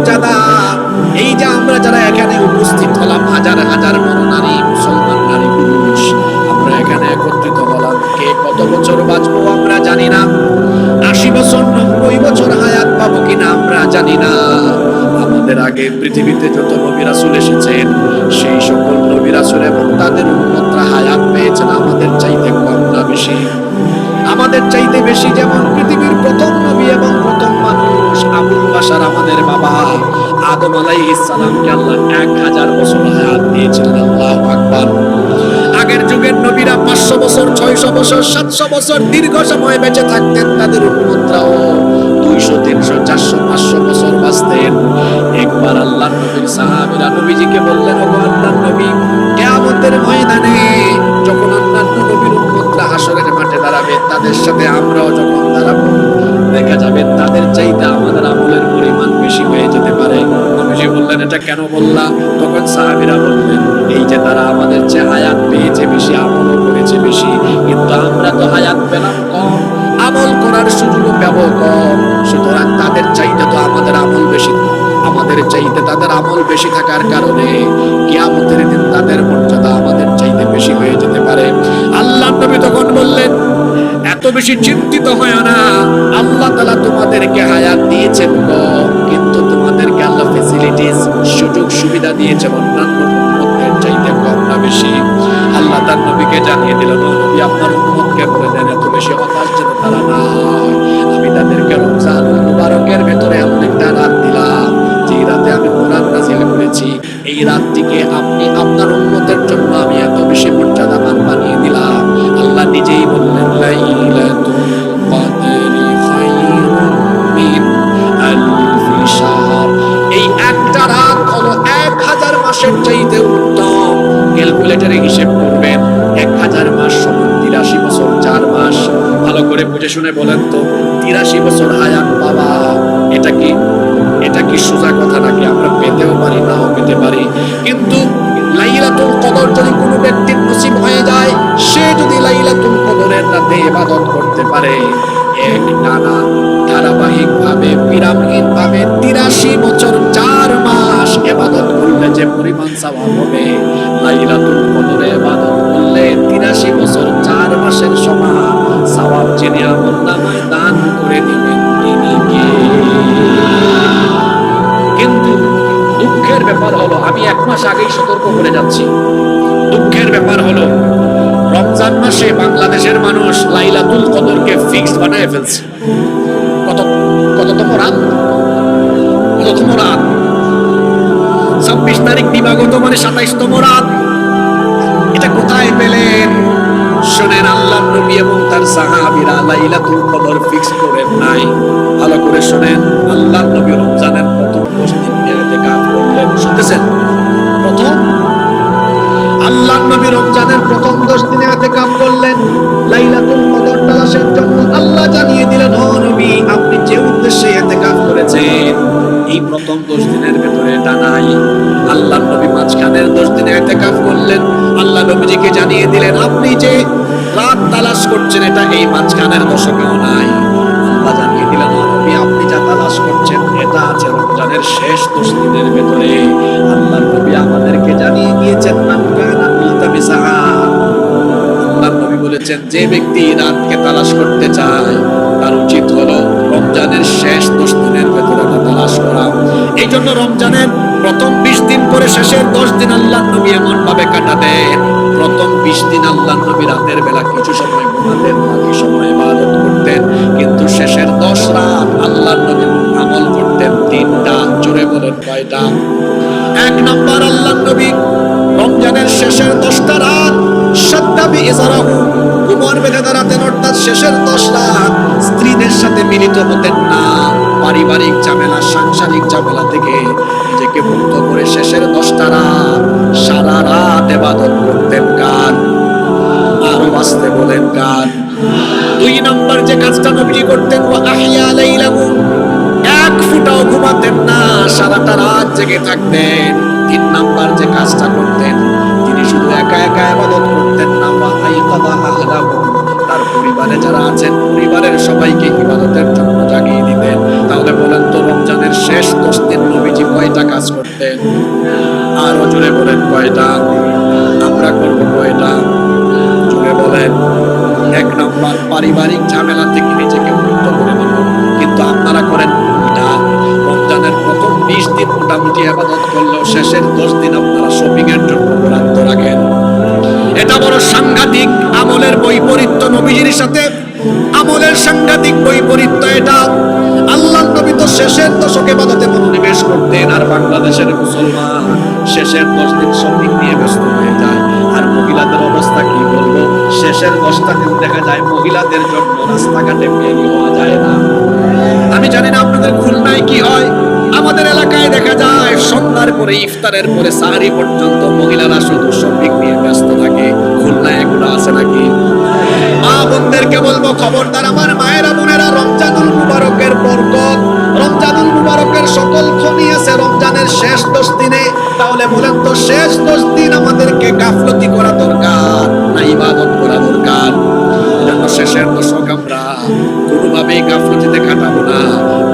মর্যাদা। এই যে আমরা যারা এখানে উপস্থিত হলাম, হাজার হাজার নরনারী, মুসলমান নারী পুরুষ, আমরা এখানে একত্রিত হলাম, কে কত বছর বাঁচবো আমরা জানি না। 80 বছর 90 বছর হায়াত পাবো কিনা আমরা জানি না। আমাদের আগে পৃথিবীতে যত নবী রাসূল এসেছেন, সেই সকল নবী রাসূল এবং তাদের উম্মতরা হায়াত পেয়েছেন আমাদের চাইতে কম না বেশি? আমাদের চাইতে বেশি। যেমন পৃথিবীর প্রথম নবী এবং প্রথম মানুষ আবুল বাশার, আমাদের বাবা আদম আলাইহিস সালামকে আল্লাহ 1000 বছর হায়াত দিয়েছিলেন। আল্লাহু আকবার। আগের যুগের নবীরা 500 বছর, 600 বছর, 700 বছর দীর্ঘ সময় বেঁচে থাকতেন। তাদের উম্মতরাও 200, 300, 400, 500 বছর বাঁচতেন। একবার আল্লাহর নবীর সাহাবীরা নবীজিকে বললেন, ওগো আল্লাহর নবী, কিয়ামতের ময়দানে যখন আল্লাহর নবীর উম্মতরা হাসরের মাঠে দাঁড়াবে, তাদের সাথে আমরাও যখন দাঁড়াবো, দেখা যাবে তাদের চাইতে আমাদের আমলের পরিমাণ বেশি হয়ে যেতে পারে। নবীজি বললেন, এটা কেন বললা? তখন সাহাবীরা বললেন, এই যে তারা আমাদের চেয়ে হায়াত পেয়েছে বেশি, আমলও করেছে বেশি, কিন্তু আমরা তো হায়াত পেলাম কম, আমল করার সুযোগ পাবো কম। সুতরাং তাদের চাইতে তো আমাদের আমল বেশি, আমাদের চাইতে তাদের আমল বেশি থাকার কারণে কিয়ামতের দিন তাদের মর্যাদা আমাদের চাইতে বেশি হয়ে যেতে পারে। আল্লাহর নবী তখন বললেন, এত বেশি চিন্তিত হয় না, আল্লাহ তাআলা তোমাদেরকে হায়াত দিয়েছেন কম, কিন্তু তোমাদেরকে আল্লাহ ফ্যাসিলিটিস, সুযোগ সুবিধা দিয়েছেন অন্যান্য উম্মতের চাইতে কম না বেশি? আল্লাহ তার নবীকে জানিয়ে দিলেন, নবী আপনার উম্মতকে বলে দেন এত বেশি হতাশ যেন তারা না হয়। আমি তাদেরকে রমজানুল মুবারকের ভেতরে এমন একটা রাত দিলাম, যে রাতে আমি কোরআন নাযিল করেছি। এই রাতটিকে আপনি আপনার উম্মতের জন্য আমি এত বেশি মর্যাদাবান বানিয়ে দিলাম। আল্লাহ নিজেই বললেন, লাইলাতুল কদরি খায়রুম মিন আলফি শাহর। এই একটা রাত হলো 1000 মাসের চাইতে উত্তম। ক্যালকুলেটরে হিসেব করবেন, 1000 মাস সমান 83 বছর 4 মাস। ভালো করে বুঝে শুনে বলেন তো, 83 বছর হায়াত পাওয়া, এটা কি সোজা কথা নাকি? আমরা পেতেও পারি, নাও পেতে পারি। কিন্তু লাইলাতুল কদর যদি কোনো ব্যক্তির নসিব হয়ে যায়, সে যদি লাইলাতুল কদরের রাতে ইবাদত করতে পারে, একটানা ধারাবাহিকভাবে বিরামহীনভাবে 83 বছর 4 মাস ইবাদত করলে যে পরিমাণ সওয়াব হবে, লাইলাতুল কদরে ইবাদত করলে 83 বছর 4 মাসের সমান সওয়াব যিনি আমলনামায় দান করে দিবেন তিনি কে? কিন্তু দুঃখের ব্যাপার হলো, আমি 1 মাস আগেই সতর্ক করে যাচ্ছি, দুঃখের ব্যাপার হলো রমজান মাসে বাংলাদেশের মানুষ লাইলাতুল কদরকে ফিক্সড বানায় ফেলছে। কততম রাত? 26 তারিখ দিবাগত মানে 27তম রাত। এটা কোথায় পেলেন? শোনেন, আল্লাহর নবী এবং তার সাহাবীরা লাইলাতুল কদর ফিক্স করেন নাই। ভালো করে শোনেন, আল্লাহর নবী রমজানের প্রথম 10 দিন ইতিকাফ করলেন। শুনতেছেন? প্রথম আল্লাহর নবী রমজানের প্রথম 10 দিনে ইতিকাফ করলেন লাইলাতুল কদর তালাশের জন্য। আল্লাহ জানিয়ে দিলেন, ও নবী, আপনি যে উদ্দেশ্যে ইতিকাফ করেছেন, এই প্রথম 10 দিনের ভেতরে এটা নাই। আল্লাহর নবী মাঝখানের 10 দিনে ইতিকাফ করলেন। আল্লাহ নবীজিকে জানিয়ে দিলেন, আপনি যে রাত তালাশ করছেন, এটা এই মাঝখানের দশকেও নাই। আল্লাহ জানিয়ে দিলেন, ও নবী, আপনি যা তালাশ করছেন, এটা আছে রমজানের শেষ 10 দিনের ভেতরে। আল্লাহর নবী আমাদেরকে জানিয়ে দিয়েছেন, মান কানা মুলতামিসা, আল্লাহর নবী বলেছেন, যে ব্যক্তি রাতকে তালাশ করতে চায়, তার উচিত হলো রমজানের শেষ 10 দিনের ভেতরে তালাশ করা। এই জন্য রমজানের প্রথম 20 দিন করে শেষের 10 দিন আল্লাহর নবী এমন ভাবে কাটাতেন, প্রথম 20 দিন আল্লাহর নবী রাতের বেলা কিছু সময় ঘুমাতেন, বাকি সময় ইবাদত করতেন। কিন্তু শেষের 10 রাত আল্লাহর নবী আমল করতেন 3টা। জোরে বলেন কয়টা? 1 নাম্বার, আল্লাহর নবী রমজানের শেষের 10টা রাত সাদ্দাবি ইজরাহু, ঘুমর বেঁধে দাঁড়াতেন, অর্থাৎ শেষের 10 রাত স্ত্রীদের সাথে মিলিত হতেন না। পারিবারিক ঝামেলা, সাংসারিক ঝামেলা থেকে নিজেকে মুক্ত করে শেষের 10টা রাত সারা রাত ইবাদত করতেন। কার? আরো আসতে বলেন কার? 2 নাম্বার যে কাজটা নবীজি করতেন, ওয়া আহইয়া লাইলাহু, 1 ফুটাও ঘুমাতেন না, সারাটা রাত জেগে থাকতেন। 3 নাম্বার যে কাজটা করতেন, তিনি শুধু একা একা ইবাদত করতেন না, ওয়া আইকাদা আহলাহু, তার পরিবারে যারা আছেন পরিবারের সবাইকে ইবাদতের জন্য জাগিয়ে দিতেন। তাহলে বলেন তো, রমজানের শেষ 10 দিন নবীজি কাজ করতেন। আরো জোরে বলেন কয়টা? আমরা করব কয়টা? জোরে বলেন। এক নম্বর, পারিবারিক ঝামেলা থেকে নিজেকে মুক্ত করে নিব, কিন্তু আপনারা করেন এটা। রমজানের প্রথম 20 দিন মোটামুটি ইবাদত করলেও শেষের 10 দিন আপনারা শপিং এর জন্য বরাদ্দ রাখেন। এটা বড় সাংঘাতিক আমলের বৈপরীত্য। নবীজির সাথে আমলের সাংঘাতিক বৈপরীত্য এটা। আল্লাহর নবী তো শেষের দশকে ইবাদতে মনোনিবেশ করতেন, আর বাংলাদেশের মুসলমান শেষের 10 দিন শপিং নিয়ে ব্যস্ত হয়ে যায়। আর মহিলাদের অবস্থা কি বলবো? শেষের 10টা দিন দেখা যায় মহিলাদের জন্য রাস্তাঘাটে বের হওয়া যায় না। আমি জানি না আপনাদের খুলনায় কি হয়, আমাদের এলাকায় দেখা যায় সন্ধ্যার পরে, ইফতারের পরে সাহারি পর্যন্ত মহিলারা শুধু শপিং নিয়ে ব্যস্ত থাকে। খুলনায় এগুলো আছে নাকি? মা বোনদেরকে বলবো, খবরদার আমার মায়েরা বোনেরা, রমজানুল মুবারকের বরকত, রমজানুল মুবারকের সকল খনি আছে রমজানের শেষ 10 দিনে। তাহলে বলেন তো, শেষ 10 দিন আমাদেরকে গাফলতি করা দরকার না ইবাদত করা দরকার? এজন্য শেষের দশক আমরা কোনোভাবেই গাফলতিতে কাটাবো না।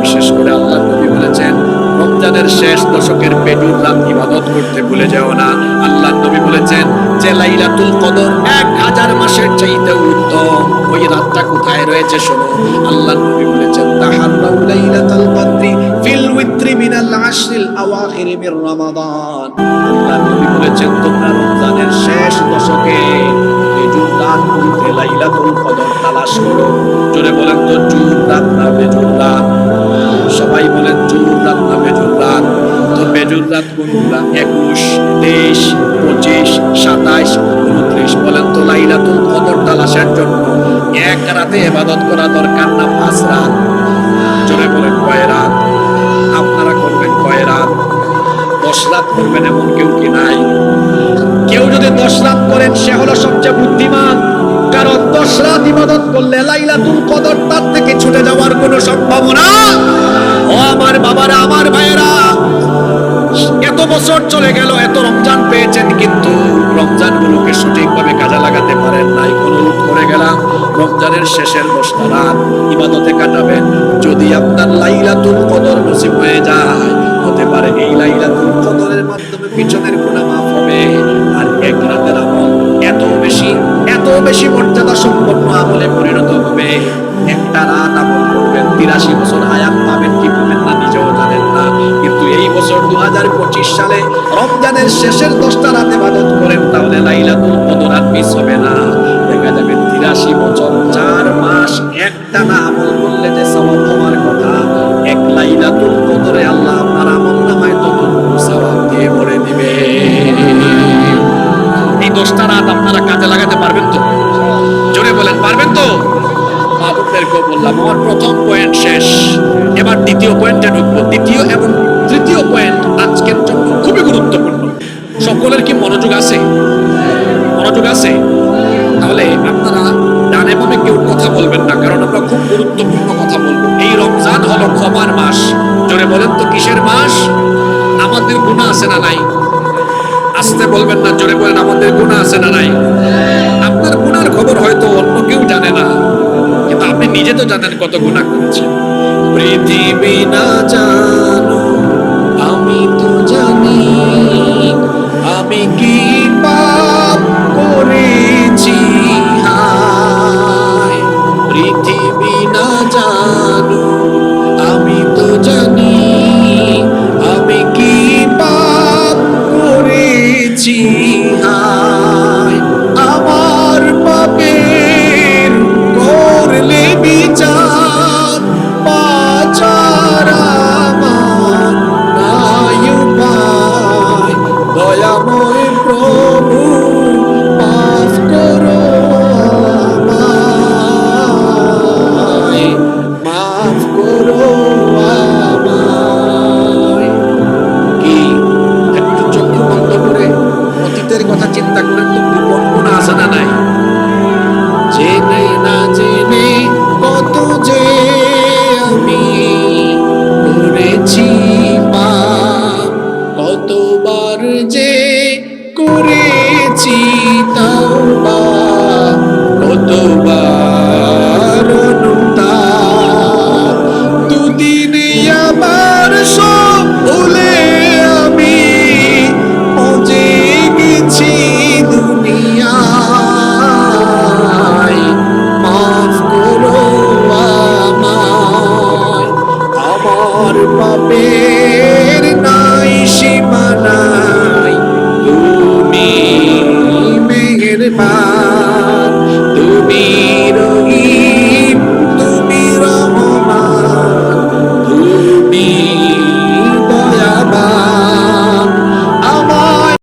বিশেষ করে আল্লাহর নবী বলেছেন, রমজানের শেষ দশকের বেজুর রাত ইবাদত করতে ভুলে যাও না। আল্লাহর নবী বলেছেন যে লাইলাতুল কদর 1000 মাসের চাইতে উত্তম। ওই রাতটা কোথায় রয়েছে শোনো। আল্লাহর নবী বলেছেন, তাহাররাউ লাইলাতুল কদরি ফিল উইত্রি মিনাল আশরিল আওয়াখির মির রমাদান। আল্লাহর নবী বলেছেন, তোমরা রমজানের শেষ দশকে বেজুর রাত বলতে লাইলাতুল কদর তালাশ করো। জোরে বলেন তো, জুর রাত না বেজুর রাত? সবাই বলেন জুর রাত না বেজুর রাত? তো বেজুর রাত কোনগুলা? 21, 23, 25, 27, 29। বলেন তো, লাইলাতুল কদর তালাশের জন্য এক রাতে ইবাদত করা দরকার না 5 রাত? জোরে বলেন কয় রাত? আপনারা করবেন কয় রাত? 10 রাত করবেন এমন কেউ কি নাই? কেউ যদি 10 রাত করেন সে হলো সবচেয়ে বুদ্ধিমান। কারণ 10 রাত ইবাদত করলে লাইলাতুল কদর তার থেকে ছুটে যাওয়ার কোনো সম্ভাবনা। ও আমার বাবারা, আমার ভাইয়েরা, এত বছর চলে গেল, এত রমজান পেয়েছেন, কিন্তু রমজান গুলোকে সঠিকভাবে কাজে লাগাতে পারেন নাই। অনুরোধ করে গেলাম, রমজানের শেষের 10টা রাত ইবাদতে কাটাবেন। যদি আপনার লাইলাতুল কদর নসিব হয়ে যায়, হতে পারে এই লাইলাতুল কদরের মাধ্যমে পিছনের গুনাহ মাফ হবে। আর এক রাতের আমল এত বেশি মর্যাদা সম্পন্ন আমলে পরিণত হবে। একটা রাত আমল করবেন, 83 বছর হায়াত পাবেন কি পাবেন না নিজেও জানেন না। কিন্তু এই বছর 2025 সালে রমজানের শেষের 10টা রাতে ইবাদত করেন, তাহলে লাইলাতুল কদর আর মিস হবে না। দেখা যাবে 83 বছর 4 মাস একটানা আমল করলে যে সওয়াব হওয়ার কথা, এক লাইলাতুল কদরে আল্লাহ আপনার আমলনামায় ততটুকু সওয়াব দিয়ে ভরে দিবে। এই 10টা রাত আপনারা কাজে লাগাতে পারবেন তো? জোরে বলেন, পারবেন তো? বাবুদেরকেও বললাম, আমার প্রথম পয়েন্ট শেষ, এবার দ্বিতীয় পয়েন্টে ঢুকবো। দ্বিতীয় এবং তৃতীয় পয়েন্ট আজকের জন্য খুবই গুরুত্বপূর্ণ। সকলের কি মনোযোগ আছে? মনোযোগ আছে? তাহলে আপনারা ডানে বামে কেউ কথা বলবেন না, কারণ আমরা খুব গুরুত্বপূর্ণ কথা বলবো। এই রমজান হলো ক্ষমার মাস। জোরে বলেন তো, কিসের মাস? আমাদের গুনাহ আছে না নাই? আসতে বলবেন না, জোরে বলেন, আমাদের গুনাহ আছে না নাই? আপনার গুনার খবর হয়তো অন্য কেউ জানে না, কিন্তু আপনি নিজে তো জানেন কত গুনাহ করেছেন। পৃথিবী না জানো